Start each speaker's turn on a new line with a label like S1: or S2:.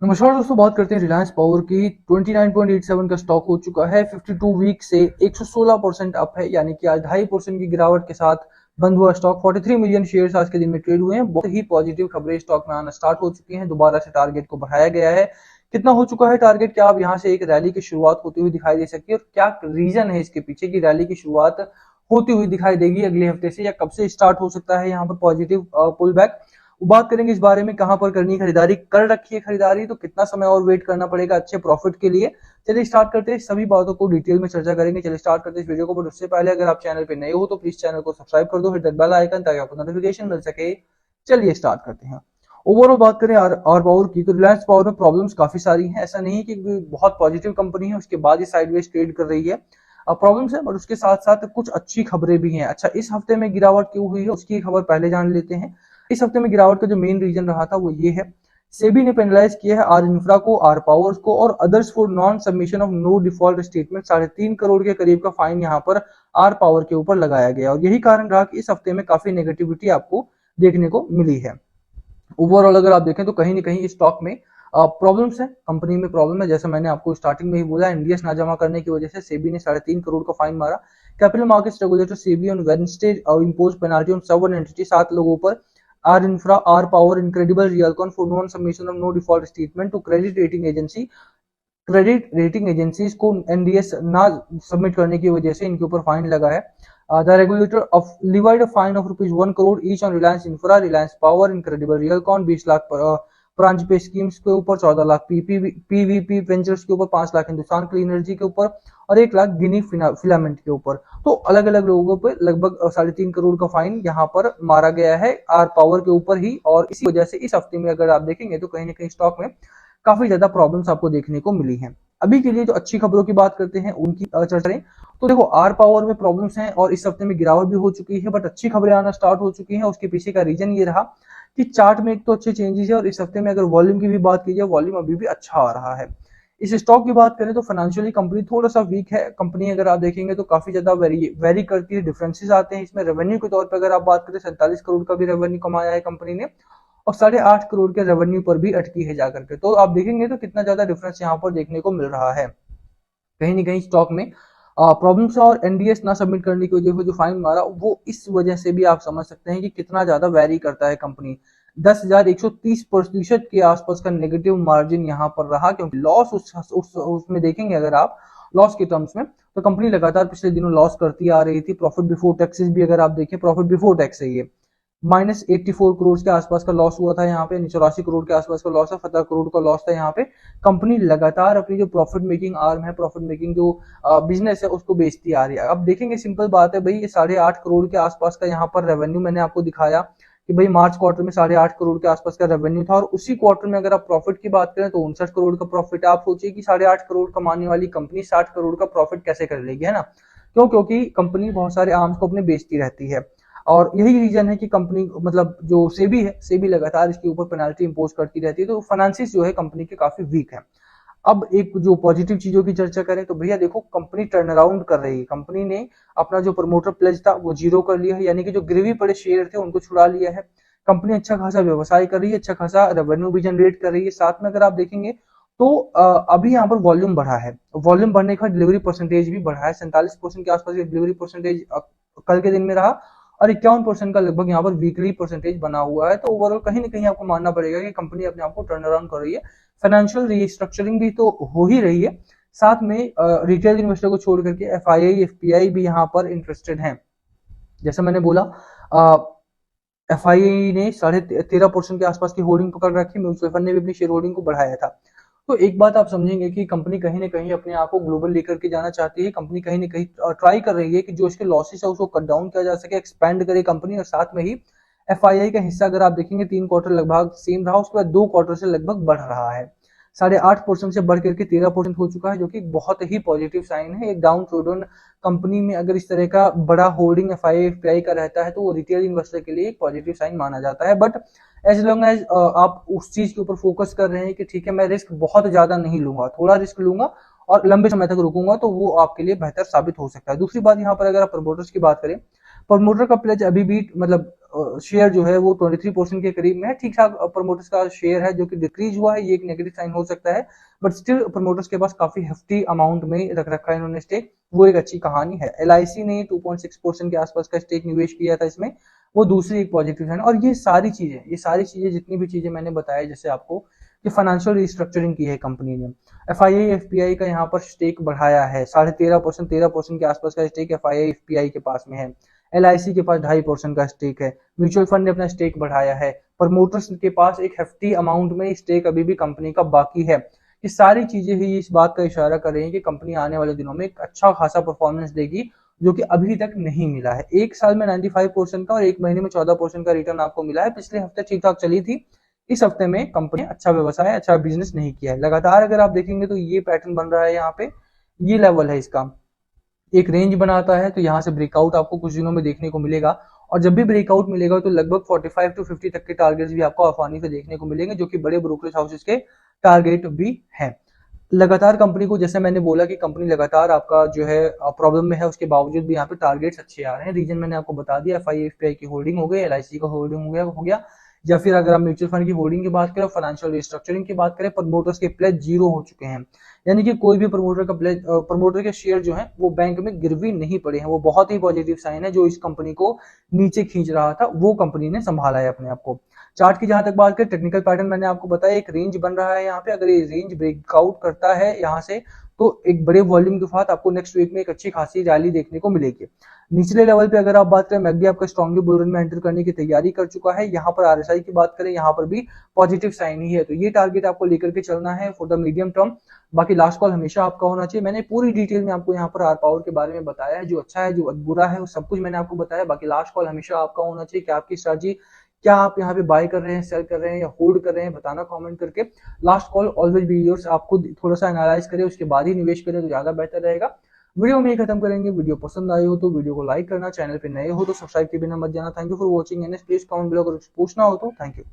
S1: नमस्कार दोस्तों, बात करते हैं रिलायंस पावर की। 29.87 का स्टॉक हो चुका है। 52 वीक से 116% अप है, यानी कि आज 2.5% की गिरावट के साथ बंद हुआ स्टॉक। 43 मिलियन शेयर्स आज के दिन में ट्रेड हुए हैं। बहुत ही पॉजिटिव खबरें स्टॉक में आना स्टार्ट हो चुकी हैं। दोबारा से टारगेट को बढ़ाया गया है। कितना हो चुका है टारगेट? क्या आप यहाँ से एक रैली की शुरुआत होती हुई दिखाई दे सकती है, और क्या रीजन है इसके पीछे की रैली की शुरुआत होती हुई दिखाई देगी अगले हफ्ते से, या कब से स्टार्ट हो सकता है यहाँ पर पॉजिटिव पुल बैक? बात करेंगे इस बारे में। कहां पर करनी खरीदारी, कर रखी है खरीदारी तो कितना समय और वेट करना पड़ेगा अच्छे प्रॉफिट के लिए? चलिए स्टार्ट करते हैं, सभी बातों को डिटेल में चर्चा करेंगे। चलिए स्टार्ट करते हैं इस वीडियो को। बट उससे पहले अगर आप चैनल पे नए हो तो प्लीज चैनल को सब्सक्राइब कर दो, हिट दैट बेल आइकन, ताकि आपको नोटिफिकेशन मिल सके। चलिए स्टार्ट करते हैं। ओवरऑल बात करें आर पावर की, तो रिलायंस पावर में प्रॉब्लम्स काफी सारी हैं। ऐसा नहीं है कि बहुत पॉजिटिव कंपनी है उसके बाद ही साइडवेज ट्रेड कर रही है। प्रॉब्लम्स है, बट उसके साथ साथ कुछ अच्छी खबरें भी हैं। अच्छा, इस हफ्ते में गिरावट क्यों हुई है उसकी खबर पहले जान लेते हैं। इस हफ्ते में गिरावट का जो मेन रीजन रहा था वो ये है, सेबी ने पेनलाइज किया है आर इंफ्रा को, आर पावर्स को और others for non submission of no default statement. 3.5 crore के करीब का फाइन यहाँ पर आर पावर के ऊपर लगाया गया, और यही कारण रहा कि इस हफ्ते में काफी नेगेटिविटी आपको देखने को मिली है। ओवरऑल अगर आप देखें तो कहीं ना कहीं स्टॉक में प्रॉब्लम्स है, कंपनी में प्रॉब्लम है। जैसा मैंने आपको स्टार्टिंग में ही बोला, एनडीएस ना जमा करने की वजह से सेबी ने 3.5 करोड़ का फाइन मारा। Capital markets regulator SEBI on Wednesday impose penalty on 7 entity, 7 लोगों पर, R Infra, R Power, Incredible Realcon for non submission of no default statement to credit rating agency. Credit rating agencies को एनडीएस ना सबमिट करने की वजह से इनके ऊपर फाइन लगा है। The regulator of levied a fine of ₹1 crore each on Reliance Infra, Reliance Power, Incredible Realcon 20 lakh पर ब्रांच पे स्कीम्स के ऊपर, 14 लाख पीवीपी वेंचर्स के ऊपर, 5 लाख हिंदुस्तान क्लीन एनर्जी के ऊपर और 1 लाख गिनी फिलामेंट के ऊपर। तो अलग अलग लोगों पर लगभग 3.5 करोड़ का फाइन यहाँ पर मारा गया है आर पावर के ऊपर ही। और इसी वजह से इस हफ्ते में अगर आप देखेंगे तो कहीं ना कहीं स्टॉक में काफी ज्यादा प्रॉब्लम्स आपको देखने को मिली हैं। अभी के लिए जो अच्छी खबरों की बात करते हैं उनकी चर्चा करें, तो देखो आर पावर में प्रॉब्लम्स हैं और इस हफ्ते में गिरावट भी हो चुकी है, बट अच्छी खबरें आना स्टार्ट हो चुकी हैं। उसके पीछे का रीजन ये रहा कि चार्ट में एक तो अच्छे चेंजेस है, और इस हफ्ते में अगर वॉल्यूम की भी बात की जाए, वॉल्यूम अभी भी अच्छा आ रहा है। इस स्टॉक की बात करें तो फाइनेंशियली कंपनी थोड़ा सा वीक है। कंपनी अगर आप देखेंगे तो काफी ज्यादा वेरी करती है, डिफरेंसेस आते हैं इसमें। रेवेन्यू के तौर पर अगर आप बात करें, 47 करोड़ का भी रेवेन्यू कमाया है कंपनी ने, और 8.5 करोड़ के रेवेन्यू पर भी अटकी है जाकर के। तो आप देखेंगे तो कितना ज्यादा डिफरेंस यहाँ पर देखने को मिल रहा है। कहीं ना कहीं स्टॉक में प्रॉब्लम्स, और एनडीएस ना सबमिट करने की वजह से जो फाइन मारा, वो इस वजह से भी आप समझ सकते हैं कि कितना ज्यादा वेरी करता है कंपनी। 10,130% के आसपास का नेगेटिव मार्जिन यहाँ पर रहा, क्योंकि लॉस उसमें देखेंगे अगर आप लॉस के टर्म्स में, तो कंपनी लगातार पिछले दिनों लॉस करती आ रही थी। प्रॉफिट बिफोर टैक्सेस भी अगर आप देखें, प्रॉफिट बिफोर टैक्स है ये -84 करोड़ के आसपास का लॉस हुआ था यहाँ पे, 84 करोड़ के आसपास का लॉस है, 17 करोड़ का लॉस था यहाँ पे। कंपनी लगातार अपनी जो प्रॉफिट मेकिंग आर्म है, प्रॉफिट मेकिंग जो बिजनेस है, उसको बेचती आ रही है। अब देखेंगे, सिंपल बात है भाई, ये 8.5 करोड़ के आसपास का यहाँ पर रेवेन्यू मैंने आपको दिखाया कि भाई मार्च क्वार्टर में 8.5 करोड़ के आसपास का रेवेन्यू था, और उसी क्वार्टर में अगर आप प्रॉफिट की बात करें तो 59 करोड़ का प्रॉफिट। आप सोचिए कि 8.5 करोड़ कमाने वाली कंपनी 60 करोड़ का प्रॉफिट कैसे कर लेगी, है ना? क्यों? क्योंकि कंपनी बहुत सारे आर्म्स को अपने बेचती रहती है, और यही रीजन है कि कंपनी, मतलब जो सेबी है, सेबी लगातार इसके ऊपर पेनाल्टी इंपोज करती रहती है। तो फाइनेंसिस जो है कंपनी के काफी वीक है। अब एक जो पॉजिटिव चीजों की चर्चा करें तो भैया देखो, कंपनी टर्न अराउंड कर रही है। कंपनी ने अपना जो प्रमोटर प्लेज था वो जीरो कर लिया है, यानी कि जो गिरवी पड़े शेयर थे उनको छुड़ा लिया है। कंपनी अच्छा खासा व्यवसाय कर रही है, अच्छा खासा रेवेन्यू भी जनरेट कर रही है। साथ में अगर आप देखेंगे तो अभी यहाँ पर वॉल्यूम बढ़ा है। वॉल्यूम बढ़ने का डिलीवरी परसेंटेज भी बढ़ा है, 47% के आसपास डिलीवरी परसेंटेज कल के दिन में रहा, और 51% का लगभग यहाँ पर वीकली परसेंटेज बना हुआ है। तो ओवरऑल कहीं ना कहीं आपको मानना पड़ेगा कि कंपनी अपने आप को टर्न अराउंड कर रही है। फाइनेंशियल रिस्ट्रक्चरिंग भी तो हो ही रही है, साथ में रिटेल इन्वेस्टर को छोड़ करके एफआईआई, एफपीआई भी यहाँ पर इंटरेस्टेड हैं। जैसा मैंने बोला, एफआईआई ने 13.5% के आसपास की होल्डिंग पकड़ रखी, म्यूचुअल फंड ने भी अपनी शेयर होल्डिंग को बढ़ाया था। तो एक बात आप समझेंगे कि कंपनी कहीं ना कहीं अपने आप को ग्लोबल लेकर के जाना चाहती है। कंपनी कहीं ना कहीं ट्राई कर रही है कि जो इसके लॉसेस है उसको कट डाउन किया जा सके, एक्सपेंड करे कंपनी। और साथ में ही एफआईआई का हिस्सा अगर आप देखेंगे, 3 क्वार्टर लगभग सेम रहा, उसके बाद 2 क्वार्टर से लगभग बढ़ रहा है। 8.5% से बढ़ करके 13% हो चुका है, जो कि बहुत ही पॉजिटिव साइन है। एक डाउन ट्रेडन कंपनी में अगर इस तरह का बड़ा होल्डिंग एफआईआई एफपीआई का रहता है तो वो रिटेल इन्वेस्टर के लिए एक पॉजिटिव साइन माना जाता है। बट एज लॉन्ग एज आप उस चीज के ऊपर फोकस कर रहे हैं कि ठीक है, मैं रिस्क बहुत ज्यादा नहीं लूंगा, थोड़ा रिस्क लूंगा और लंबे समय तक रुकूंगा, तो वो आपके लिए बेहतर साबित हो सकता है। दूसरी बात यहाँ पर अगर आप प्रमोटर्स की बात करें, प्रमोटर का प्लेज अभी भी मतलब शेयर जो है वो 23% के करीब में है। ठीक ठाक प्रमोटर्स का शेयर है जो कि डिक्रीज हुआ है, ये एक नेगेटिव साइन हो सकता है, बट स्टिल प्रमोटर्स के पास काफी हेफ्टी अमाउंट में रख रखा है इन्होंने स्टेक, वो एक अच्छी कहानी है। LIC ने 2.6% के आसपास का स्टेक निवेश किया था इसमें, वो दूसरी एक पॉजिटिव साइन। और ये सारी चीजें जितनी भी चीजें मैंने बताया जैसे आपको कि फाइनेंशियल रिस्ट्रक्चरिंग की है कंपनी ने, FII का यहाँ पर स्टेक बढ़ाया है, 13.5%, 13% के आसपास का स्टेक FII के पास में है। LIC के पास 2.5% का स्टेक है। म्यूचुअल फंड ने अपना स्टेक बढ़ाया है। प्रमोटर्स के पास एक हेफ्टी अमाउंट में स्टेक अभी भी कंपनी का बाकी है। ये सारी चीजें ही इस बात का इशारा कर रही हैं कि कंपनी आने वाले दिनों में एक अच्छा खासा परफॉर्मेंस देगी, जो कि अभी तक नहीं मिला है। एक साल में 95% का और एक महीने में 14% का रिटर्न आपको मिला है। पिछले हफ्ते ठीक ठाक चली थी, इस हफ्ते में कंपनी अच्छा व्यवसाय, अच्छा बिजनेस नहीं किया है। लगातार अगर आप देखेंगे तो ये पैटर्न बन रहा है, यहाँ पे ये लेवल है इसका, एक रेंज बनाता है, तो यहाँ से ब्रेकआउट आपको कुछ दिनों में देखने को मिलेगा। और जब भी ब्रेकआउट मिलेगा तो लगभग 45 टू 50 तक के टारगेट्स भी आपको आसानी से देखने को मिलेंगे, जो कि बड़े ब्रोकरेज हाउसेस के टारगेट भी हैं। लगातार कंपनी को, जैसे मैंने बोला कि कंपनी लगातार आपका जो है प्रॉब्लम में है, उसके बावजूद भी यहाँ पे टारगेट्स अच्छे आ रहे हैं। रीजन मैंने आपको बता दिया, FII की होल्डिंग हो गई, LIC का होल्डिंग हो गया, या फिर अगर आप म्यूचुअल फंड की होल्डिंग की बात करें, फाइनेंशियल रिस्ट्रक्चरिंग की बात करें, प्रमोटर्स के प्लेज जीरो हो चुके हैं। यानी कि कोई भी प्रमोटर का प्लेज, प्रमोटर के शेयर जो है वो बैंक में गिरवी नहीं पड़े हैं। वो बहुत ही पॉजिटिव साइन है, जो इस कंपनी को नीचे खींच रहा था वो कंपनी ने संभाला है अपने आप को। चार्ट की जहां तक बात करें, टेक्निकल पैटर्न मैंने आपको बताया, एक रेंज बन रहा है यहाँ पे। अगर ये रेंज ब्रेकआउट करता है यहाँ से, तो एक बड़े वॉल्यूम के साथ आपको नेक्स्ट वीक में एक अच्छी खासी रैली देखने को मिलेगी। निचले लेवल पे अगर आप बात करें, मैकडी आपका स्ट्रॉन्गली बुल रन में एंटर करने की तैयारी कर चुका है। यहाँ पर RSI की बात करें, यहाँ पर भी पॉजिटिव साइन ही है, तो ये टारगेट आपको लेकर के चलना है फॉर द मीडियम टर्म। बाकी लास्ट कॉल हमेशा आपका होना चाहिए। मैंने पूरी डिटेल में आपको यहाँ पर आर पावर के बारे में बताया है, जो अच्छा है जो बुरा है वो सब कुछ मैंने आपको बताया। बाकी लास्ट कॉल हमेशा आपका होना चाहिए कि आपकी स्ट्रैटेजी क्या, आप यहाँ पे बाय कर रहे हैं, सेल कर रहे हैं या होल्ड कर रहे हैं, बताना कमेंट करके। Last call always be yours, आप खुद थोड़ा सा एनालाइज करें उसके बाद ही निवेश करें तो ज्यादा बेहतर रहेगा। वीडियो में ही खत्म करेंगे। वीडियो पसंद आई हो तो वीडियो को लाइक करना, चैनल पे नए हो तो सब्सक्राइब के बिना मत जाना। Thank you for watching and please comment below अगर कुछ पूछना हो तो। Thank you.